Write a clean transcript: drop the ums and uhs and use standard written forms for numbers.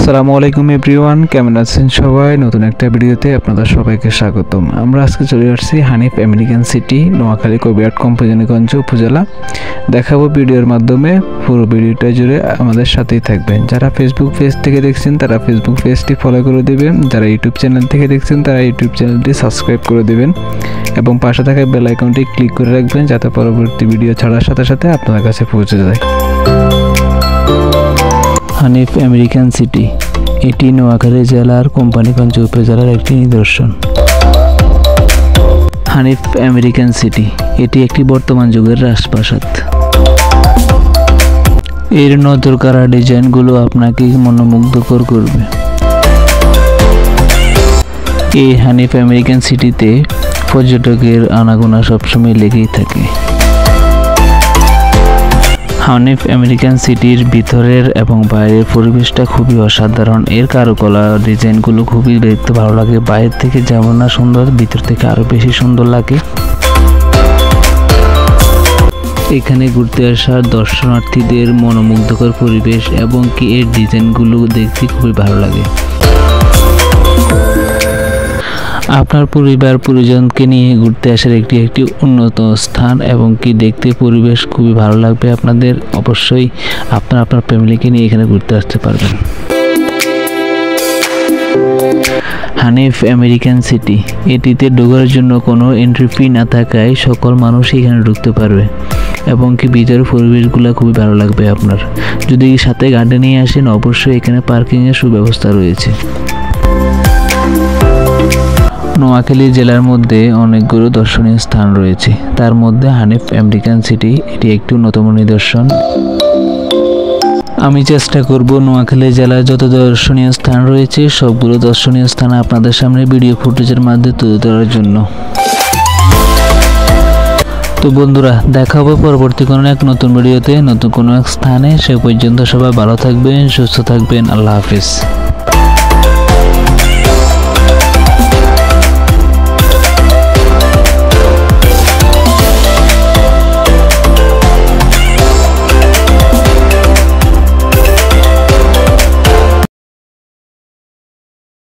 আসসালামু আলাইকুম এভরিওয়ান, কেমন আছেন সবাই? নতুন একটা ভিডিওতে আপনাদের সবাইকে স্বাগতম। আমরা আজকে চলে আসছি হানিফ আমেরিকান সিটি, নোয়াখালী কবিরহাট কোম্পানিগঞ্জ উপজেলা। দেখাবো ভিডিওর মাধ্যমে, পুরো ভিডিওটা জুড়ে আমাদের সাথেই থাকবেন। যারা ফেসবুক পেজ থেকে দেখছেন তারা ফেসবুক পেজটি ফলো করে দেবেন, যারা ইউটিউব চ্যানেল থেকে দেখছেন তারা ইউটিউব চ্যানেলটি সাবস্ক্রাইব করে দেবেন এবং পাশে থাকা বেল আইকনটি ক্লিক করে রাখবেন যাতে পরবর্তী ভিডিও ছাড়ার সাথে সাথে আপনাদের কাছে পৌঁছে যায়। হানিফ আমেরিকান সিটি এটি নোয়াখালী জেলার কোম্পানিগঞ্জ উপজেলার একটি নিদর্শন। হানিফ আমেরিকান সিটি এটি একটি বর্তমান যুগের রাজপ্রাসাদ। এর নজরকাড়া ডিজাইনগুলো আপনাকে মনোমুগ্ধকর করবে। এই হানিফ আমেরিকান সিটিতে পর্যটকের আনাগোনা সবসময় লেগেই থাকে। হানিফ আমেরিকান সিটির ভিতরের এবং বাইরের পরিবেশটা খুবই অসাধারণ। এর কারুকলা ডিজাইনগুলো খুবই দেখতে ভালো লাগে। বাইরে থেকে যেমন না সুন্দর, ভিতর থেকে আরও বেশি সুন্দর লাগে। এখানে ঘুরতে আসা দর্শনার্থীদের মনোমুগ্ধকর পরিবেশ এবং কি এর ডিজাইনগুলো দেখতে খুবই ভালো লাগে। আপনার পরিবার পরিজনকে নিয়ে ঘুরতে আসার একটি উন্নত স্থান এবং কি দেখতে পরিবেশ খুবই ভালো লাগবে আপনাদের। অবশ্যই আপনার ফ্যামিলিকে নিয়ে এখানে ঘুরতে আসতে পারবেন। হানিফ আমেরিকান সিটি এটিতে ঢোকার জন্য কোনো এন্ট্রি ফি না থাকায় সকল মানুষ এখানে ঢুকতে পারবে এবং কি ভিতরের পরিবেশগুলো খুবই ভালো লাগবে আপনার। যদি সাথে গাড়ি নিয়ে আসেন অবশ্যই এখানে পার্কিংয়ের সুব্যবস্থা রয়েছে। নোয়াখালী জেলার মধ্যে অনেকগুলো দর্শনীয় স্থান রয়েছে, তার মধ্যে হানিফ আমেরিকান সিটি এটি একটি অন্যতম নিদর্শন। আমি চেষ্টা করব নোয়াখালী জেলার যত দর্শনীয় স্থান রয়েছে সবগুলো দর্শনীয় স্থান আপনাদের সামনে ভিডিও ফুটেজের মাধ্যমে তুলে ধরার জন্য। তো বন্ধুরা, দেখা হবে পরবর্তী কোনো এক নতুন ভিডিওতে, নতুন কোনো এক স্থানে। সে পর্যন্ত সবাই ভালো থাকবেন, সুস্থ থাকবেন। আল্লাহ হাফিজ।